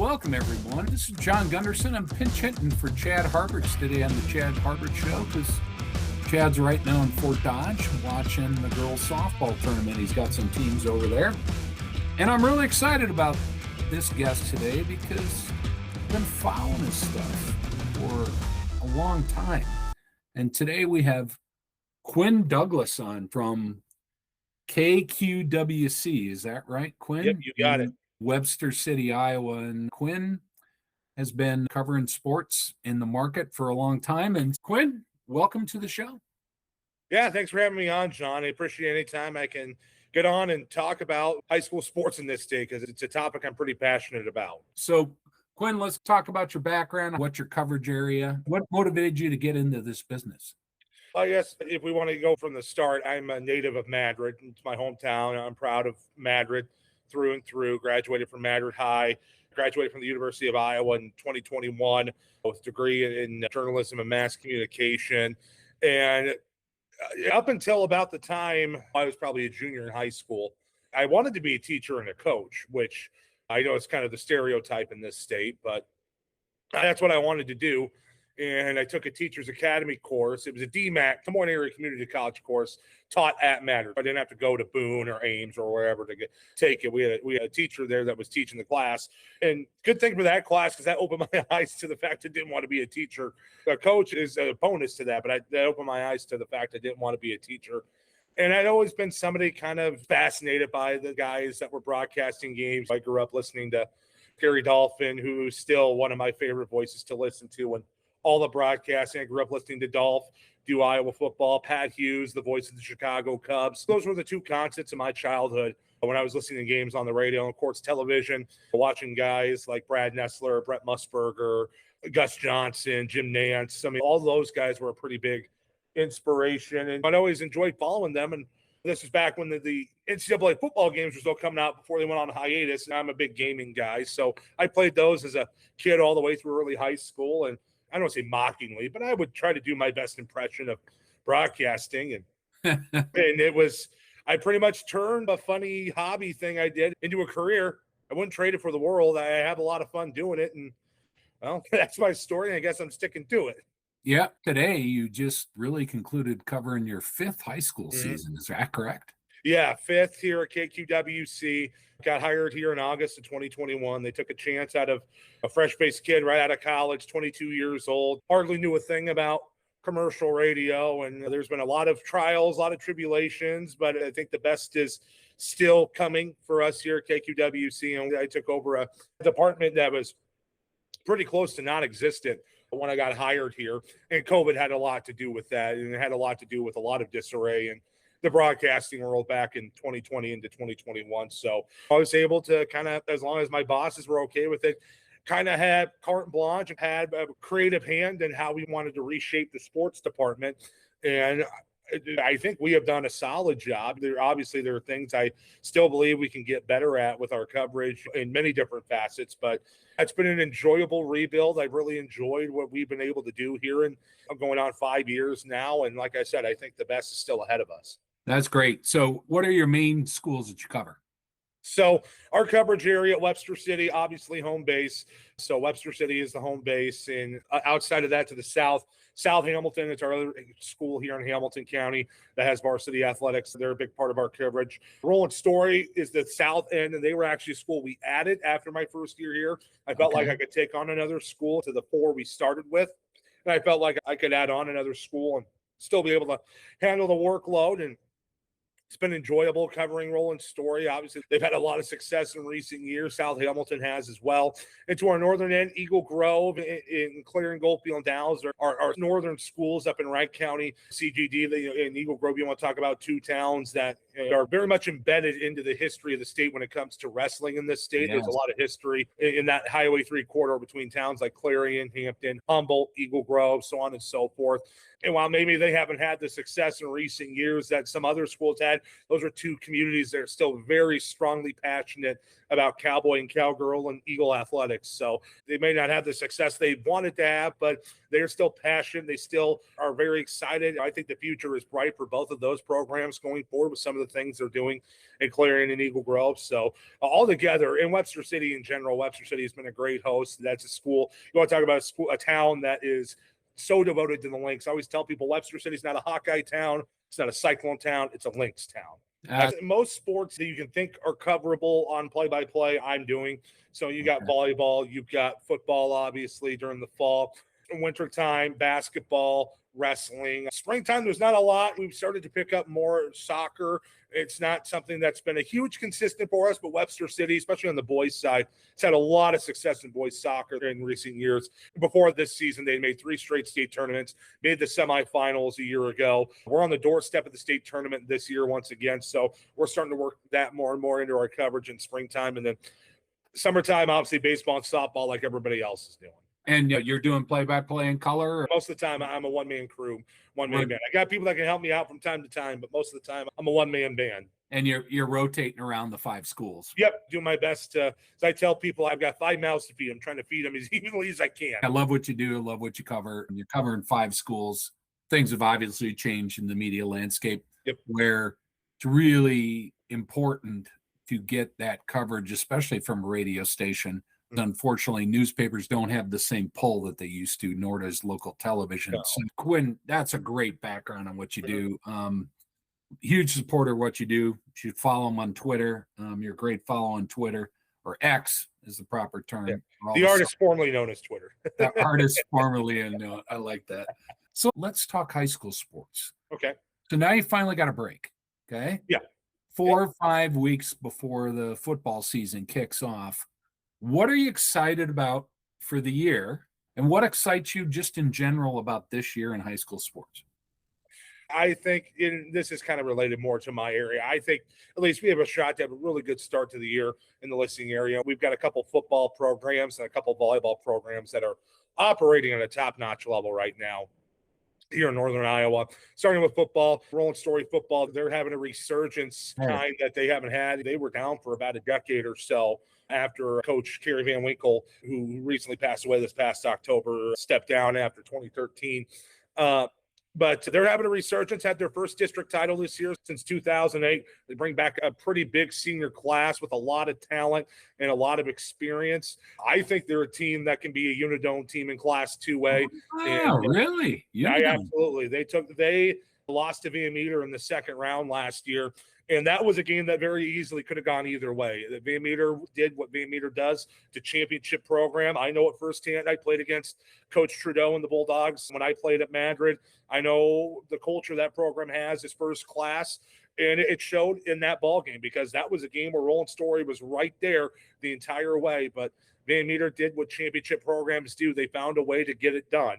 welcome everyone. This is John Gunderson. I'm pinch hitting for Chad Harberts today on the Chad Harberts Show because Chad's right now in Fort Dodge watching the girls softball tournament. He's got some teams over there. And I'm really excited about this guest today because I've been following his stuff for a long time. And today we have Quinn Douglas on from KQWC. Is that right, Quinn? Yep, you got it. Webster City, Iowa. And Quinn has been covering sports in the market for a long time. And Quinn, welcome to the show. Yeah, thanks for having me on, John. I appreciate any time I can get on and talk about high school sports in this state because it's a topic I'm pretty passionate about. So, Quinn, let's talk about your background, what's your coverage area, what motivated you to get into this business? I guess if we want to go from the start, I'm a native of Madrid. It's my hometown. I'm proud of Madrid through and through. Graduated from Madrid High, graduated from the University of Iowa in 2021 with a degree in journalism and mass communication. And up until about the time I was probably a junior in high school, I wanted to be a teacher and a coach, which I know is kind of the stereotype in this state, but that's what I wanted to do. And I took a teacher's academy course. It was a DMAC, Des Moines Area Community College course taught at Madrid. I didn't have to go to Boone or Ames or wherever to take it. We had a teacher there that was teaching the class. And good thing for that class because that opened my eyes to the fact I didn't want to be a teacher. A coach is a bonus to that, but that opened my eyes to the fact I didn't want to be a teacher. And I'd always been somebody kind of fascinated by the guys that were broadcasting games. I grew up listening to Gary Dolphin, who's still one of my favorite voices to listen to, and all the broadcasting. I grew up listening to Dolph do Iowa football, Pat Hughes, the voice of the Chicago Cubs. Those were the two constants in my childhood when I was listening to games on the radio and, of course, television, watching guys like Brad Nessler, Brett Musburger, Gus Johnson, Jim Nance. I mean, all those guys were a pretty big inspiration, and I'd always enjoyed following them. And this is back when the NCAA football games were still coming out before they went on hiatus, and I'm a big gaming guy. So I played those as a kid all the way through early high school, and I don't say mockingly, but I would try to do my best impression of broadcasting. And and it was, I pretty much turned a funny hobby thing I did into a career. I wouldn't trade it for the world. I have a lot of fun doing it. And well, that's my story. And I guess I'm sticking to it. Yeah. Today, you just really concluded covering your fifth high school season. Is that correct? Yeah, fifth here at KQWC. Got hired here in August of 2021. They took a chance out of a fresh-faced kid right out of college, 22 years old. Hardly knew a thing about commercial radio, and there's been a lot of trials, a lot of tribulations, but I think the best is still coming for us here at KQWC. And I took over a department that was pretty close to non-existent when I got hired here, and COVID had a lot to do with that, and it had a lot to do with a lot of disarray and the broadcasting world back in 2020 into 2021. So I was able to kind of, as long as my bosses were okay with it, kind of had carte blanche and had a creative hand in how we wanted to reshape the sports department. And I think we have done a solid job. There are things I still believe we can get better at with our coverage in many different facets, but it's been an enjoyable rebuild. I've really enjoyed what we've been able to do here, and I'm going on 5 years now. And like I said, I think the best is still ahead of us. That's great. So what are your main schools that you cover? So our coverage area at Webster City, obviously home base. So Webster City is the home base. And outside of that to the south, South Hamilton, it's our other school here in Hamilton County that has varsity athletics. They're a big part of our coverage. Roland Story is the south end, and they were actually a school we added after my first year here. I felt like I could take on another school to the 4 we started with. And I felt like I could add on another school and still be able to handle the workload. And it's been enjoyable covering Roland Story. Obviously, they've had a lot of success in recent years. South Hamilton has as well. And to our northern end, Eagle Grove in Clearing, Goldfield, and Dallas are our northern schools up in Wright County. CGD in Eagle Grove, you want to talk about two towns that are very much embedded into the history of the state when it comes to wrestling in this state. Yes. There's a lot of history in that Highway 3 corridor between towns like Clarion, Hampton, Humboldt, Eagle Grove, so on and so forth. And while maybe they haven't had the success in recent years that some other schools had, Those are two communities that are still very strongly passionate about cowboy and cowgirl and Eagle athletics. So they may not have the success they wanted to have, but they're still passionate. They still are very excited. I think the future is bright for both of those programs going forward with some of the things they're doing in Clarion and Eagle Grove. So all together in Webster City in general, Webster City has been a great host. That's a school. You want to talk about a town that is so devoted to the Lynx. I always tell people Webster City's not a Hawkeye town. It's not a Cyclone town. It's a Lynx town. Most sports that you can think are coverable on play-by-play, I'm doing. So you got volleyball, you've got football, obviously, during the fall. In wintertime, basketball, wrestling. Springtime, there's not a lot. We've started to pick up more soccer. It's not something that's been a huge consistent for us, but Webster City, especially on the boys' side, has had a lot of success in boys' soccer in recent years. Before this season, they made 3 straight state tournaments, made the semifinals a year ago. We're on the doorstep of the state tournament this year once again, so we're starting to work that more and more into our coverage in springtime. And then summertime, obviously, baseball and softball like everybody else is doing. And you're doing play-by-play in color? Most of the time, I'm a one-man crew, one-man band. I got people that can help me out from time to time, but most of the time, I'm a one-man band. And you're rotating around the 5 schools. Yep, do my best. As I tell people, I've got 5 mouths to feed. I'm trying to feed them as evenly as I can. I love what you do. I love what you cover. You're covering 5 schools. Things have obviously changed in the media landscape. Yep. Where it's really important to get that coverage, especially from a radio station. Unfortunately, newspapers don't have the same pull that they used to, nor does local television. No. So, Quinn, that's a great background on what you do. Huge supporter of what you do. You should follow him on Twitter. You're a great follow on Twitter, or X is the proper term. Yeah. The artist formerly known as Twitter. The artist formerly, and I like that. So let's talk high school sports. Okay. So now you finally got a break. Okay. Yeah. 4 or 5 weeks before the football season kicks off. What are you excited about for the year? And what excites you just in general about this year in high school sports? I think this is kind of related more to my area. I think at least we have a shot to have a really good start to the year in the listening area. We've got a couple football programs and a couple volleyball programs that are operating at a top-notch level right now here in Northern Iowa. Starting with football, Rolling Story football, they're having a resurgence kind that they haven't had. They were down for about a decade or so after Coach Kerry Van Winkle, who recently passed away this past October, stepped down after 2013. But they're having a resurgence, had their first district title this year since 2008. They bring back a pretty big senior class with a lot of talent and a lot of experience. I think they're a team that can be a Unidome team in Class 2A. Oh, really? Yeah, absolutely. They lost to Van Meter in the second round last year. And that was a game that very easily could have gone either way. Van Meter did what Van Meter does to championship program. I know it firsthand. I played against Coach Trudeau and the Bulldogs when I played at Madrid. I know the culture that program has is first class. And it showed in that ball game because that was a game where Rolling Story was right there the entire way. But Van Meter did what championship programs do. They found a way to get it done.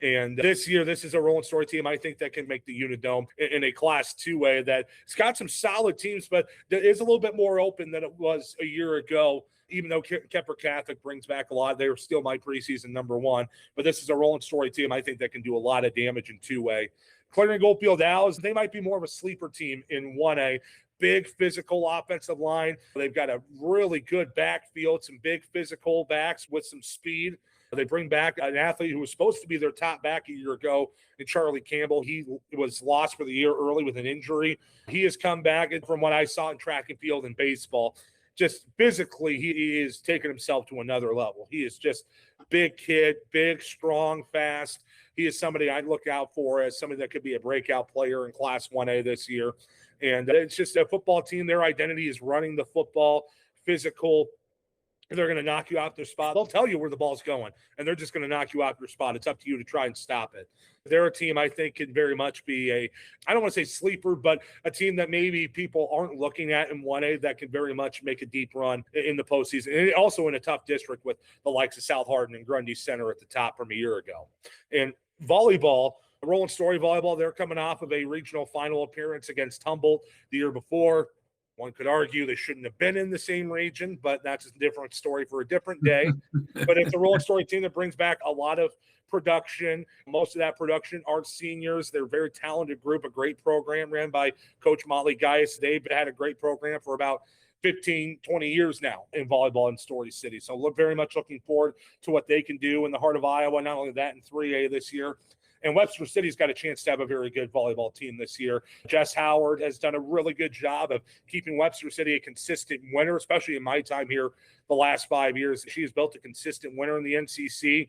And this year, this is a Rolling Story team, I think, that can make the Unidome in a Class 2A that it's got some solid teams, but that is a little bit more open than it was a year ago. Even though Kemper Catholic brings back a lot, they're still my preseason number 1. But this is a Rolling Story team, I think, that can do a lot of damage in 2A. Clarion Goldfield Owls, they might be more of a sleeper team in 1A. Big physical offensive line. They've got a really good backfield, some big physical backs with some speed. They bring back an athlete who was supposed to be their top back a year ago in Charlie Campbell. He was lost for the year early with an injury. He has come back, and from what I saw in track and field and baseball, just physically, he is taking himself to another level. He is just big kid, big, strong, fast. He is somebody I'd look out for as somebody that could be a breakout player in Class 1A this year. And it's just a football team. Their identity is running the football, physical. They're going to knock you off their spot. They'll tell you where the ball's going, and they're just going to knock you off your spot. It's up to you to try and stop it. They're a team I think can very much be I don't want to say sleeper, but a team that maybe people aren't looking at in 1A that can very much make a deep run in the postseason. And also in a tough district with the likes of South Hardin and Grundy Center at the top from a year ago. And volleyball, Rolling Story volleyball, they're coming off of a regional final appearance against Humboldt the year before. One could argue they shouldn't have been in the same region, but that's a different story for a different day. But it's a roller story team that brings back a lot of production. Most of that production are seniors. They're a very talented group, a great program ran by Coach Molly Geis. They've had a great program for about 15, 20 years now in volleyball in Story City. So look very much looking forward to what they can do in the heart of Iowa. Not only that, in 3A this year. And Webster City's got a chance to have a very good volleyball team this year. Jess Howard has done a really good job of keeping Webster City a consistent winner, especially in my time here the last 5 years. She has built a consistent winner in the NCC.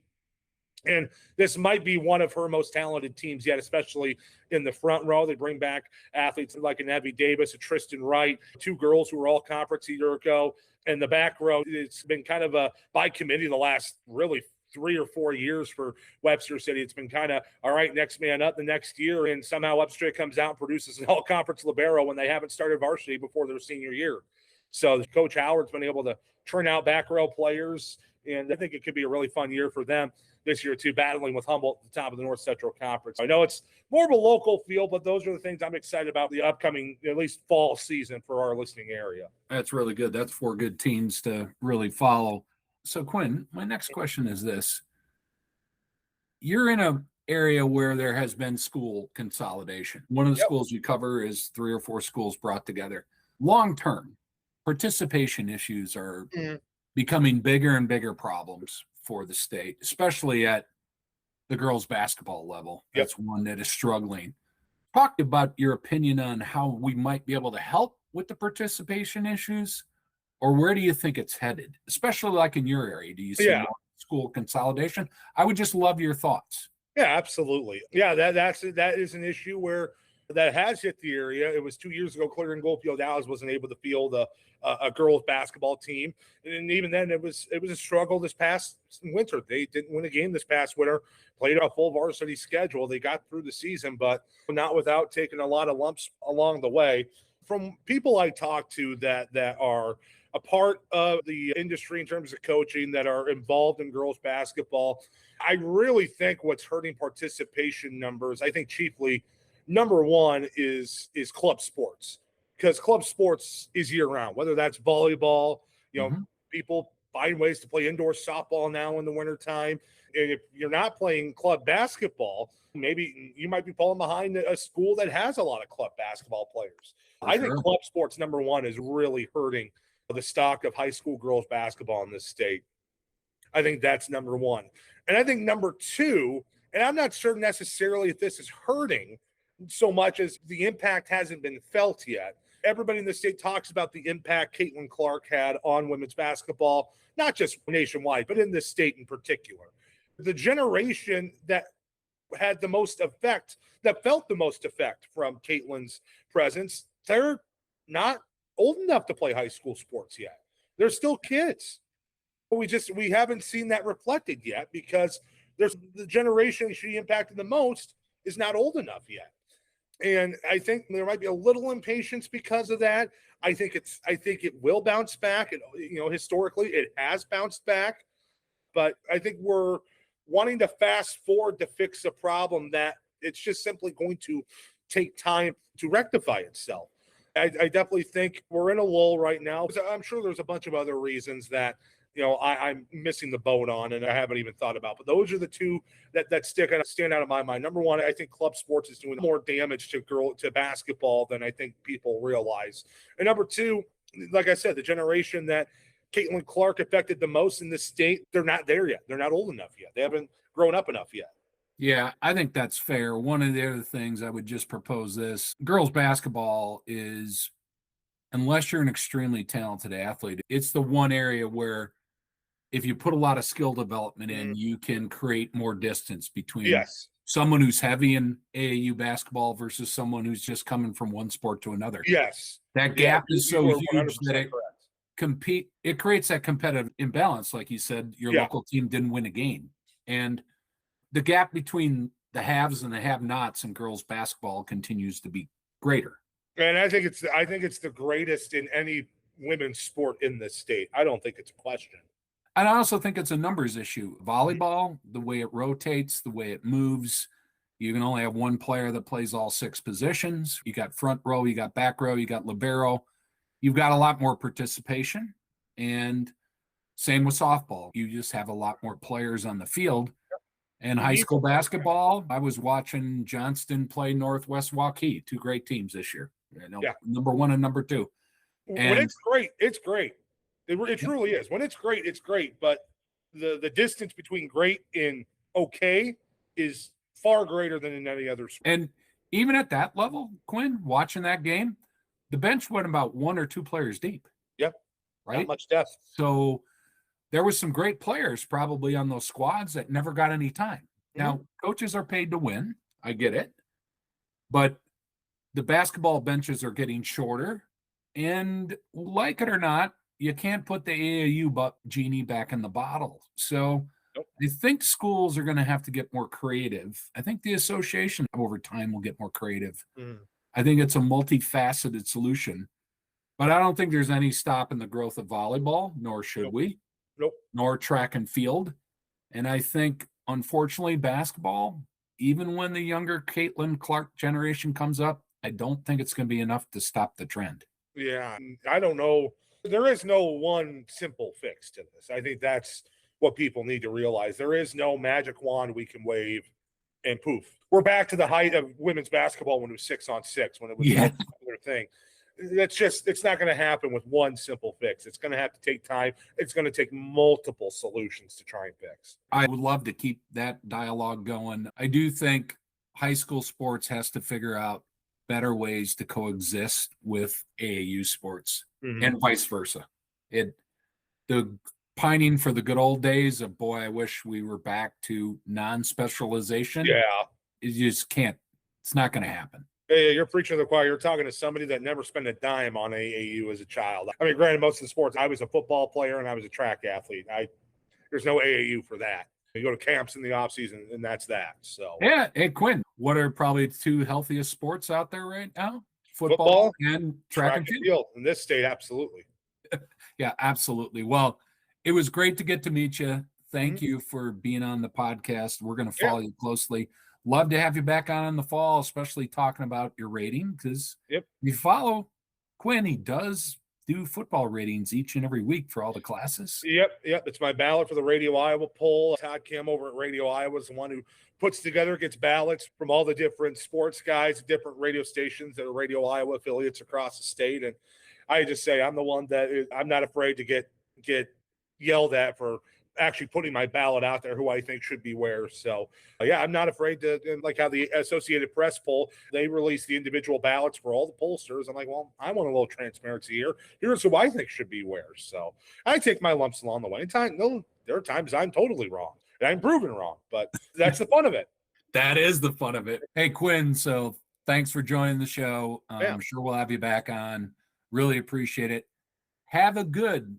And this might be one of her most talented teams yet, especially in the front row. They bring back athletes like an Evie Davis, a Tristan Wright, two girls who were all conference a year ago. And the back row, it's been kind of a by committee the last really 3 or 4 years for Webster City. It's been kind of, all right, next man up the next year. And somehow Webster City comes out and produces an all-conference libero when they haven't started varsity before their senior year. So Coach Howard's been able to turn out back row players, and I think it could be a really fun year for them this year, too, battling with Humboldt at the top of the North Central Conference. I know it's more of a local feel, but those are the things I'm excited about the upcoming, at least fall season for our listening area. That's really good. That's 4 good teams to really follow. So, Quinn, my next question is this. You're in an area where there has been school consolidation. One of the schools you cover is 3 or 4 schools brought together. Long-term, participation issues are becoming bigger and bigger problems for the state, especially at the girls' basketball level. That's one that is struggling. Talk about your opinion on how we might be able to help with the participation issues, or where do you think it's headed, especially like in your area? Do you see more school consolidation? I would just love your thoughts. Yeah, absolutely. Yeah, that is an issue where that has hit the area. It was 2 years ago, Clear and Goldfield Dallas wasn't able to field a girls basketball team. And even then it was a struggle this past winter. They didn't win a game this past winter, played a full varsity schedule. They got through the season, but not without taking a lot of lumps along the way. From people I talk to that are a part of the industry in terms of coaching, that are involved in girls basketball, I really think what's hurting participation numbers, I think chiefly number one is club sports, because club sports is year round, whether that's volleyball, people find ways to play indoor softball now in the wintertime. And if you're not playing club basketball, maybe you might be falling behind a school that has a lot of club basketball players. I think club sports, number one, is really hurting the stock of high school girls basketball in this state. I think that's number one. And I think number two, and I'm not sure necessarily if this is hurting so much as the impact hasn't been felt yet. Everybody in the state talks about the impact Caitlin Clark had on women's basketball, not just nationwide, but in this state in particular. The generation that had the most effect, that felt the most effect from Caitlin's presence, they're not old enough to play high school sports yet. They're still kids. We haven't seen that reflected yet, because there's the generation she impacted the most is not old enough yet. And I think there might be a little impatience because of that. I think it will bounce back. And, historically it has bounced back, but I think we're wanting to fast forward to fix a problem that it's just simply going to take time to rectify itself. I definitely think we're in a lull right now. I'm sure there's a bunch of other reasons that, I'm missing the boat on and I haven't even thought about. But those are the two that stand out in my mind. Number one, I think club sports is doing more damage to basketball than I think people realize. And number two, like I said, the generation that Caitlin Clark affected the most in this state, they're not there yet. They're not old enough yet. They haven't grown up enough yet. Yeah, I think that's fair. One of the other things I would just propose this, girls basketball is, unless you're an extremely talented athlete, it's the one area where if you put a lot of skill development in, you can create more distance between someone who's heavy in AAU basketball versus someone who's just coming from one sport to another. Yes. That gap is so huge that it creates that competitive imbalance. Like you said, your local team didn't win a game. And the gap between the haves and the have-nots in girls basketball continues to be greater. And I think it's the greatest in any women's sport in this state. I don't think it's a question. And I also think it's a numbers issue. Volleyball, the way it rotates, the way it moves, you can only have one player that plays all 6 positions. You got front row, you got back row, you got libero. you've got a lot more participation, and same with softball. You just have a lot more players on the field. And high school basketball, I was watching Johnston play Northwest Waukee, two great teams this year. Number 1 and number 2. And when it's great, it's great. It truly is. When it's great, it's great. But the distance between great and okay is far greater than in any other sport. And even at that level, Quinn, watching that game, the bench went about 1 or 2 players deep. Yep. Right? Not much depth. So there was some great players probably on those squads that never got any time. Now, coaches are paid to win. I get it. But the basketball benches are getting shorter. And like it or not, you can't put the AAU genie back in the bottle. So I think schools are going to have to get more creative. I think the association over time will get more creative. I think it's a multifaceted solution. But I don't think there's any stopping the growth of volleyball, nor should we. Nor track and field. And I think, unfortunately, basketball, even when the younger Caitlin Clark generation comes up, I don't think it's going to be enough to stop the trend. Yeah, I don't know. There is no one simple fix to this. I think that's what people need to realize. There is no magic wand we can wave and poof. We're back to the height of women's basketball when it was 6-on-6, when it was a popular thing. It's not going to happen with one simple fix. It's going to have to take time. It's going to take multiple solutions to try and fix. I would love to keep that dialogue going. I do think high school sports has to figure out better ways to coexist with AAU sports and vice versa. The pining for the good old days of, boy, I wish we were back to non-specialization. Yeah. You just can't. It's not going to happen. Hey, you're preaching to the choir. You're talking to somebody that never spent a dime on AAU as a child. I mean, granted, most of the sports, I was a football player and I was a track athlete. There's no AAU for that. You go to camps in the off season and that's that. So yeah. Hey, Quinn, what are probably the 2 healthiest sports out there right now? Football and track and field. In this state, absolutely. Yeah, absolutely. Well, it was great to get to meet you. Thank you for being on the podcast. We're going to follow you closely. Love to have you back on in the fall, especially talking about your rating, because you follow Quinn. He does do football ratings each and every week for all the classes. Yep. It's my ballot for the Radio Iowa poll. Todd Kim over at Radio Iowa is the one who puts together, gets ballots from all the different sports guys, different radio stations that are Radio Iowa affiliates across the state. And I just say I'm the one that I'm not afraid to get yelled at for actually putting my ballot out there who I think should be where. So I'm not afraid to, like how the Associated Press poll, they release the individual ballots for all the pollsters. I'm like, well, I want a little transparency here. Here's who I think should be where. So I take my lumps along the way. There are times I'm totally wrong and I'm proven wrong, but that's the fun of it. That is the fun of it. Hey, Quinn, so thanks for joining the show. I'm sure we'll have you back on. Really appreciate it. Have a good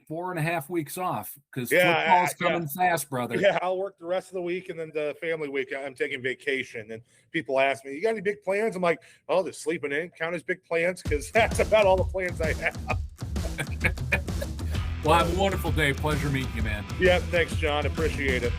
4.5 weeks off because football's coming fast, brother. Yeah, I'll work the rest of the week, and then the family week, I'm taking vacation. And people ask me, you got any big plans? I'm like, oh, the sleeping in count as big plans because that's about all the plans I have. Well, have a wonderful day. Pleasure meeting you, man. Yeah, thanks, John. Appreciate it.